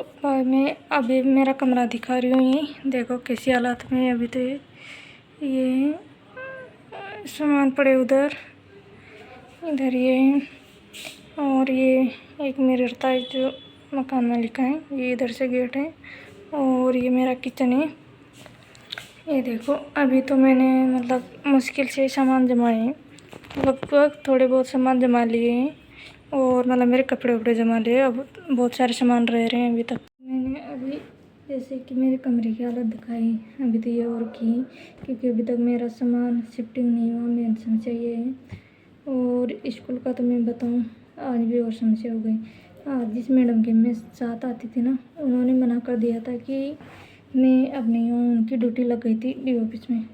भाई मैं अभी मेरा कमरा दिखा रही हूँ। ये देखो कैसी हालत में है। अभी तो ये सामान पड़े उधर, इधर ये, और ये एक मिरर था जो मकान मालिक का है। ये इधर से गेट है और ये मेरा किचन है। ये देखो अभी तो मैंने मतलब मुश्किल से सामान जमाए हैं, लगभग थोड़े बहुत सामान जमा लिए हैं और मतलब मेरे कपड़े वपड़े जमा लिए। अब बहुत सारे सामान रह रहे हैं अभी तक। मैंने अभी जैसे कि मेरे कमरे की हालत दिखाई, अभी तो ये और की, क्योंकि अभी तक मेरा सामान शिफ्टिंग नहीं हुआ। मेन समस्या ये है। और स्कूल का तो मैं बताऊँ, आज भी और समस्या हो गई। आज जिस मैडम के मैं साथ आती थी ना, उन्होंने मना कर दिया था कि मैं अब नहीं हूँ। उनकी ड्यूटी लग गई थी डी ऑफिस में,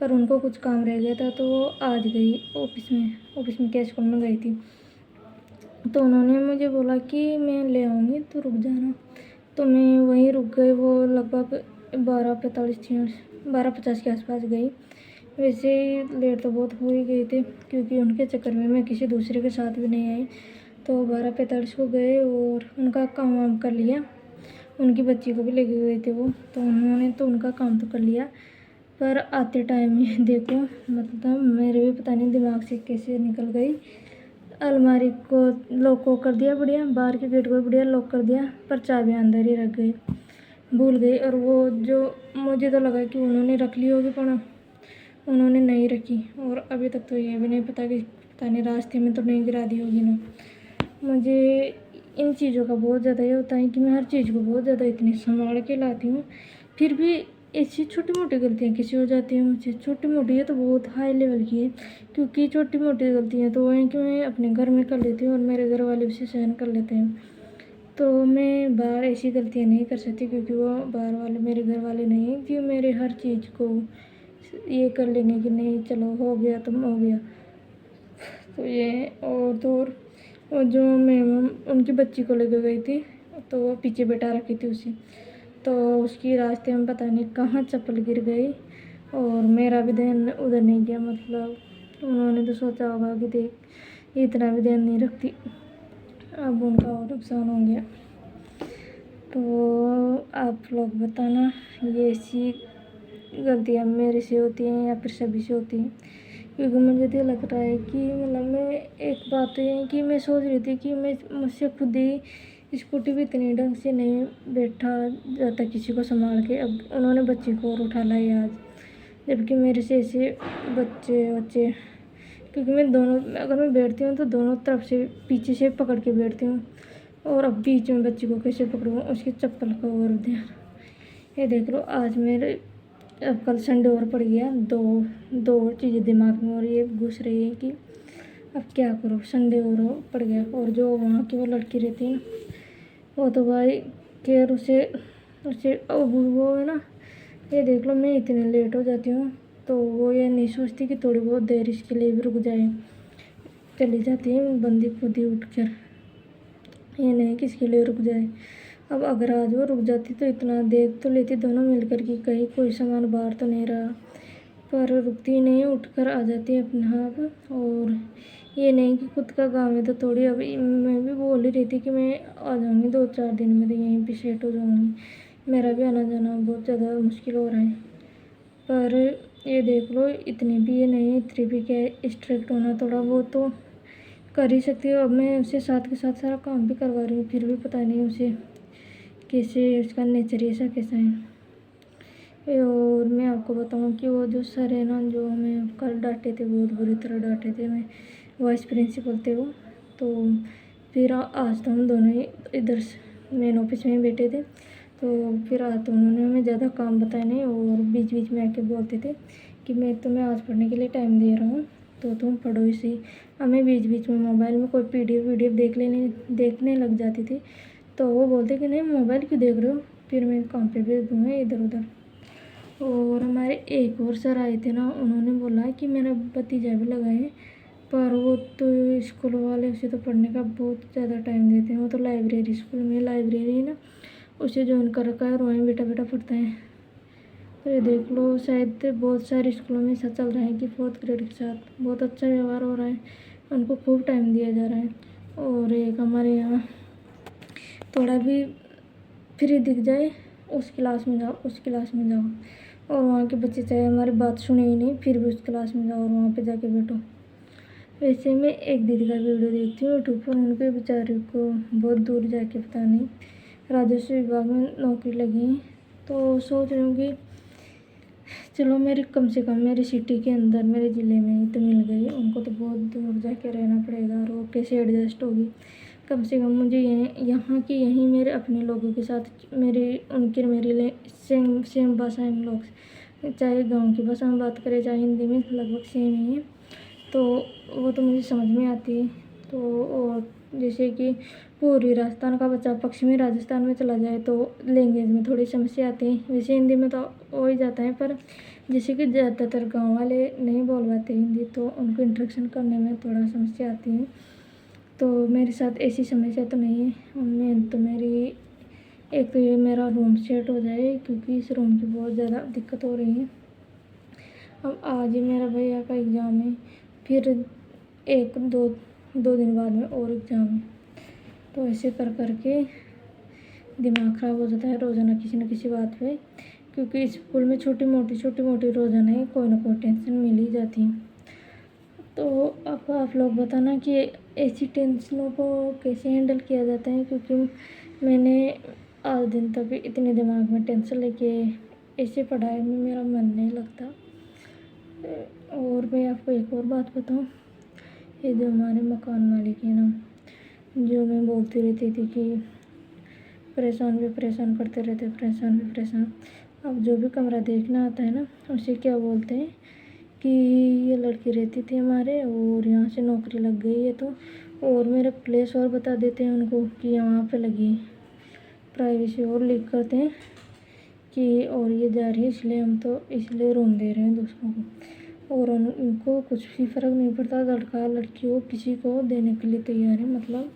पर उनको कुछ काम रह गया था तो वो आज गई ऑफिस में क्या स्कूल में गई थी। तो उन्होंने मुझे बोला कि मैं ले आऊँगी, तो रुक जाना। तो मैं वहीं रुक गई। वो लगभग 12:50 के आसपास गई। वैसे लेट तो बहुत हो ही गई थी, क्योंकि उनके चक्कर में मैं किसी दूसरे के साथ भी नहीं आई। तो 12:45 को गए और उनका काम वाम कर लिया। उनकी बच्ची को भी लेके गए थे वो, तो उन्होंने तो उनका काम तो कर लिया। पर आते टाइम ही देखो, मतलब मेरे भी पता नहीं दिमाग से कैसे निकल गई। अलमारी को लॉक को कर दिया बढ़िया, बाहर के गेट को बढ़िया लॉक कर दिया, पर चाबियाँ अंदर ही रख गई, भूल गई। और वो जो मुझे तो लगा कि उन्होंने रख ली होगी, पर उन्होंने नहीं रखी। और अभी तक तो ये भी नहीं पता कि पता नहीं रास्ते में तो नहीं गिरा दी होगी ना। मुझे इन चीज़ों का बहुत ज़्यादा ये होता है कि मैं हर चीज़ को बहुत ज़्यादा इतनी संभाल के लाती हूँ, फिर भी ऐसी छोटी मोटी गलतियाँ कैसी हो जाती हैं मुझसे। छोटी मोटी है तो बहुत हाई लेवल की है, क्योंकि छोटी मोटी गलतियाँ तो वो हैं कि मैं अपने घर में कर लेती हूँ और मेरे घर वाले उसे सहन कर लेते हैं। तो मैं बाहर ऐसी गलतियाँ नहीं कर सकती, क्योंकि वो बाहर वाले मेरे घर वाले नहीं हैं कि मेरे हर चीज़ को ये कर लेंगे कि नहीं चलो हो गया तुम हो गया। तो ये और जो मैं उनकी बच्ची को लेकर गई थी, तो वो पीछे बैठा रखी थी उसे, तो उसकी रास्ते में पता नहीं कहाँ चप्पल गिर गई और मेरा भी ध्यान उधर नहीं गया। मतलब उन्होंने तो सोचा होगा कि देख इतना भी ध्यान नहीं रखती, अब उनका और नुकसान हो गया। तो आप लोग बताना, ये ऐसी गलतियाँ मेरे से होती हैं या फिर सभी से होती हैं? क्योंकि मुझे तो लग रहा है कि मतलब मैं एक बात तो ये है कि मैं सोच रही थी कि मैं मुझसे खुद ही स्कूटी भी इतनी ढंग से नहीं बैठा जाता किसी को संभाल के। अब उन्होंने बच्ची को और उठा लाया आज, जबकि मेरे से ऐसे बच्चे क्योंकि मैं दोनों, अगर मैं बैठती हूँ तो दोनों तरफ से पीछे से पकड़ के बैठती हूँ, और अब बीच में बच्ची को कैसे पकड़ूँ, उसकी चप्पल का और ध्यान। ये देख लो आज मेरे, अब कल संडे और पड़ गया। दो चीज़ें दिमाग में और ये घुस रही है कि अब क्या करो, संडे और पड़ गया। और जो वहाँ की वो लड़की रहती है, वो तो भाई केयर उसे अब वो है ना। ये देख लो मैं इतने लेट हो जाती हूँ, तो वो ये नहीं सोचती कि थोड़ी बहुत देर इसके लिए भी रुक जाए, चली जाती है बंदी खुद ही उठ कर, ये नहीं किसके लिए रुक जाए। अब अगर आज वो रुक जाती तो इतना देख तो लेती दोनों मिलकर कि कहीं कोई सामान बाहर तो नहीं रहा, पर रुकती नहीं, उठकर आ जाती है अपने आप। और ये नहीं कि खुद का काम है तो थोड़ी, अभी मैं भी बोल ही रही थी कि मैं आ जाऊँगी 2-4 दिन में, तो यहीं पे सेट हो जाऊँगी। मेरा भी आना जाना बहुत ज़्यादा मुश्किल हो रहा है। पर ये देख लो इतनी भी ये नहीं, इतनी भी क्या स्ट्रिक्ट होना, थोड़ा बहुत तो कर ही सकती हूँ। अब मैं उससे साथ के साथ सारा काम भी करवा रही हूँ, फिर भी पता नहीं उसे कैसे, उसका नेचर ऐसा कैसा है। और मैं आपको बताऊँ कि वो जो सर है ना, जो हमें कल डांटे थे, बहुत बुरी तरह डांटे थे, मैं वाइस प्रिंसिपल थे वो। तो फिर आज तो हम दोनों ही इधर मेन ऑफिस में ही बैठे थे, तो फिर आज तो उन्होंने हमें ज़्यादा काम बताया नहीं, और बीच बीच में आके बोलते थे कि मैं तुम्हें आज पढ़ने के लिए टाइम दे रहा हूँ तो तुम पढ़ो इसी। हमें बीच बीच में मोबाइल में कोई पीडीएफ देखने लग जाती थी, तो वो बोलते कि नहीं मोबाइल क्यों देख रहे हो, फिर मैं काम पे भेज दूँगा इधर उधर। और हमारे एक और सर आए थे ना, उन्होंने बोला कि मेरा भतीजा भी लगा है, पर वो तो स्कूल वाले उसे तो पढ़ने का बहुत ज़्यादा टाइम देते हैं। वो तो लाइब्रेरी, स्कूल में लाइब्रेरी ना उसे ज्वाइन कर रखा है और वहीं बेटा बेटा पढ़ता है। तो ये देख लो, शायद बहुत सारे स्कूलों में ऐसा चल रहा है कि 4th ग्रेड के साथ बहुत अच्छा व्यवहार हो रहा है, उनको खूब टाइम दिया जा रहा है। और एक हमारे यहाँ थोड़ा भी फ्री दिख जाए उस क्लास में जाओ, उस क्लास में जाओ, और वहाँ के बच्चे चाहे हमारी बात सुने ही नहीं फिर भी उस क्लास में जाओ और वहाँ पे जाके बैठो। वैसे मैं एक दीदी का वीडियो देखती हूँ यूट्यूब पर, उनके बेचारे को बहुत दूर जाके पता नहीं राजस्व विभाग में नौकरी लगी है। तो सोच रही हूँ कि चलो मेरी कम से कम मेरी सिटी के अंदर मेरे ज़िले में ही तो मिल गई, उनको तो बहुत दूर जाके रहना पड़ेगा और वो कैसे एडजस्ट होगी। कम से कम मुझे यहाँ की यहीं मेरे अपने लोगों के साथ मेरी उनकी मेरी सेम भाषा हम लोग, चाहे गांव की भाषा में बात करें चाहे हिंदी में, लगभग सेम ही है, तो वो तो मुझे समझ में आती है। तो और जैसे कि पूर्वी राजस्थान का बच्चा पश्चिमी राजस्थान में चला जाए तो लैंग्वेज में थोड़ी समस्या आती है। वैसे हिंदी में तो हो ही जाता है, पर जैसे कि ज़्यादातर गांव वाले नहीं बोल पाते हिंदी, तो उनको इंट्रैक्शन करने में थोड़ा समस्या आती है। तो मेरे साथ ऐसी समस्या तो नहीं है। मैं तो मेरी एक तो ये मेरा रूम सेट हो जाए, क्योंकि इस रूम की बहुत ज़्यादा दिक्कत हो रही है। अब आज ही मेरा भैया का एग्ज़ाम है, फिर एक दो दिन बाद में और एग्ज़ाम है, तो ऐसे कर के दिमाग ख़राब हो जाता है रोज़ाना किसी न किसी बात पे, क्योंकि स्कूल में छोटी मोटी रोज़ाना ही कोई ना कोई टेंशन मिल ही जाती है। तो अब आप लोग बताना कि ऐसी टेंशनों को कैसे हैंडल किया जाता है, क्योंकि मैंने आज दिन तक इतने दिमाग में टेंशन लेके ऐसे पढ़ाई में मेरा मन नहीं लगता। और मैं आपको एक और बात बताऊं, ये जो हमारे मकान मालिक है ना, जो मैं बोलती रहती थी कि परेशान करते रहते, परेशान। अब जो भी कमरा देखना आता है ना, उसे क्या बोलते हैं कि ये लड़की रहती थी हमारे और यहाँ से नौकरी लग गई है, तो और मेरा प्लेस और बता देते हैं उनको कि यहाँ पे लगी है, प्राइवेसी और लिख करते हैं कि और ये जा रही है, इसलिए हम तो इसलिए रूम दे रहे हैं दूसरों को, और उनको कुछ भी फ़र्क नहीं पड़ता, लड़का लड़की हो किसी को देने के लिए तैयार है। मतलब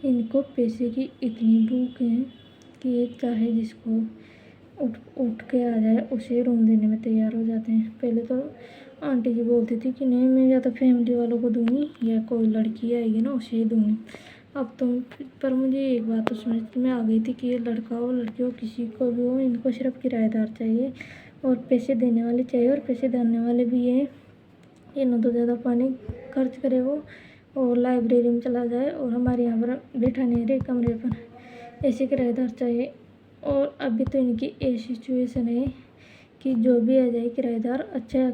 इनको पैसे की इतनी भूख है कि ये चाहे जिसको उठ के आ जाए उसे रूम देने में तैयार हो जाते हैं। पहले तो आंटी जी बोलती थी कि नहीं मैं या तो फैमिली वालों को दूंगी या कोई लड़की आएगी ना उसे ही दूंगी। अब तो पर मुझे एक बात तो समझ में आ गई थी कि ये लड़का हो लड़की हो किसी को भी हो, इनको सिर्फ किराएदार चाहिए और पैसे देने वाले चाहिए, और पैसे देने वाले भी ये ना तो ज़्यादा पानी खर्च करे वो और लाइब्रेरी में चला जाए और हमारे यहाँ पर बैठा नहीं रहे कमरे पर, ऐसे किराएदार चाहिए। और अभी तो इनकी ऐसी सिचुएशन है कि जो भी आ जाए किराएदार अच्छा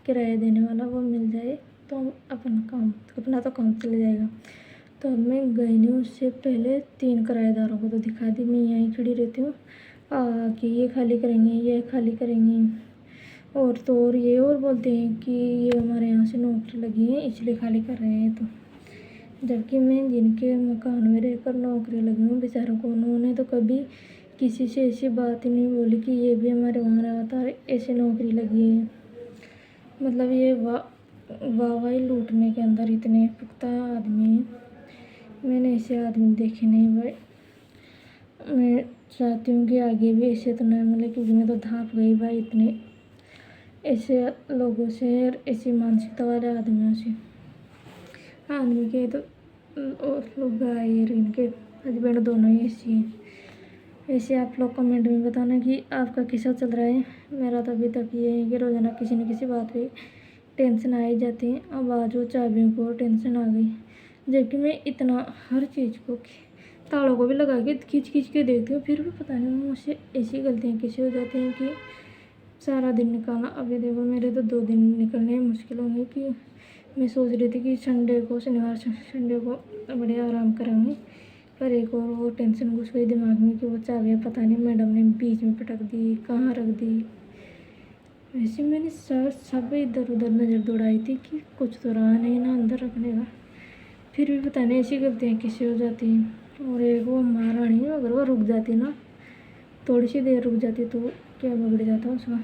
किराया देने वाला वो मिल जाए तो अपना तो काम चल जाएगा। तो अब मैं गई नहीं, उससे पहले 3 किराएदारों को तो दिखा दी, मैं यहीं खड़ी रहती हूँ कि ये खाली करेंगे ये खाली करेंगे, और तो और ये और बोलते हैं कि ये हमारे यहाँ से नौकरी लगी है इसलिए खाली कर रहे हैं। तो जबकि मैं जिनके मकान में रहकर नौकरी लगी हूँ बेचारों को, उन्होंने तो कभी किसी से ऐसी बात ही नहीं बोली कि ये भी हमारे वहाँ रहा था ऐसे नौकरी लगी है। मतलब ये वाहवाही लूटने के अंदर इतने पुख्ता आदमी हैं, मैंने ऐसे आदमी देखे नहीं भाई। मैं चाहती हूँ कि आगे भी ऐसे तो नहीं मिले, क्योंकि मैं तो धाप गई भाई इतने ऐसे लोगों से और ऐसी मानसिकता वाले आदमियों से। आदमी के तो और लोग आए इनके हस्बैंड दोनों ही ऐसी हैं। वैसे आप लोग कमेंट में बताना कि आपका कैसा चल रहा है। मेरा तो अभी तक ये है कि रोज़ाना किसी न किसी बात पे टेंशन आ ही जाती है। अब आज वो चाबियों को टेंशन आ गई, जबकि मैं इतना हर चीज़ को तालों को भी लगा के खींच के देखती हूँ, फिर भी पता नहीं मुझसे ऐसी गलतियाँ कैसे हो जाती हैं कि सारा दिन निकालना। अभी देखो मेरे तो 2 दिन निकलने मुश्किल होंगे, कि मैं सोच रही थी कि संडे को बड़े आराम करेंगे, पर एक और वो टेंशन घुस गई दिमाग में कि वो चाबियाँ पता नहीं मैडम ने बीच में पटक दी कहाँ रख दी। वैसे मैंने सब इधर उधर नज़र दौड़ाई थी कि कुछ तो रहा नहीं ना अंदर रखने का, फिर भी पता नहीं ऐसी गलतियाँ कैसे हो जाती हैं। और एक वो महारानी अगर वो रुक जाती ना, थोड़ी सी देर रुक जाती तो क्या बिगड़ जाता उसका।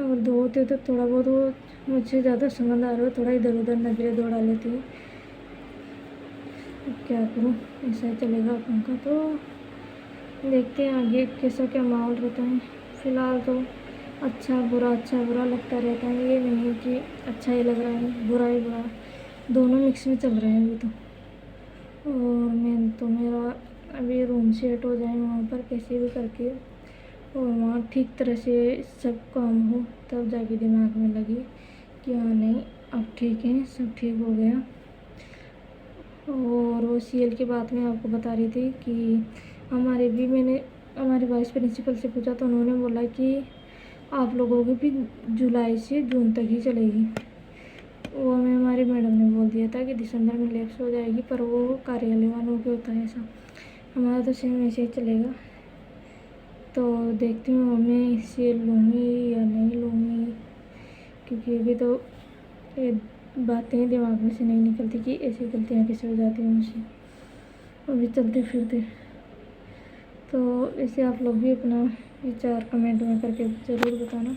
अगर 2 होते तो थोड़ा बहुत वो मुझसे ज़्यादा समझदार हो, थोड़ा इधर उधर नजरें दौड़ा लेती है। क्या करूँ, ऐसा ही चलेगा अपन का। तो देखते हैं आगे कैसा क्या माहौल रहता है। फ़िलहाल तो अच्छा बुरा लगता रहता है, ये नहीं है कि अच्छा ही लग रहा है बुरा ही बुरा, दोनों मिक्स में चल रहे हैं अभी तो। और मैं तो मेरा अभी रूम सेट हो जाए वहाँ पर कैसे भी करके, और वहाँ ठीक तरह से सब काम हो, तब जाके दिमाग में लगी कि हाँ नहीं अब ठीक है, सब ठीक हो गया। और वो सीएल की बात मैं आपको बता रही थी कि मैंने हमारे वाइस प्रिंसिपल से पूछा तो उन्होंने बोला कि आप लोगों की भी जुलाई से जून तक ही चलेगी। वो हमें हमारे मैडम ने बोल दिया था कि दिसंबर में लैप्स हो जाएगी, पर वो कार्यालय वालों के होता है ऐसा, हमारा तो सेम ऐसे ही चलेगा। तो देखती हूँ मैं सीएल लूँगी या नहीं लूँगी, क्योंकि अभी तो ये बातें दिमाग में से नहीं निकलती कि ऐसी गलतियाँ कैसे हो जाती हैं मुझसे अभी चलते फिरते। तो ऐसे आप लोग भी अपना विचार कमेंट में करके ज़रूर बताना।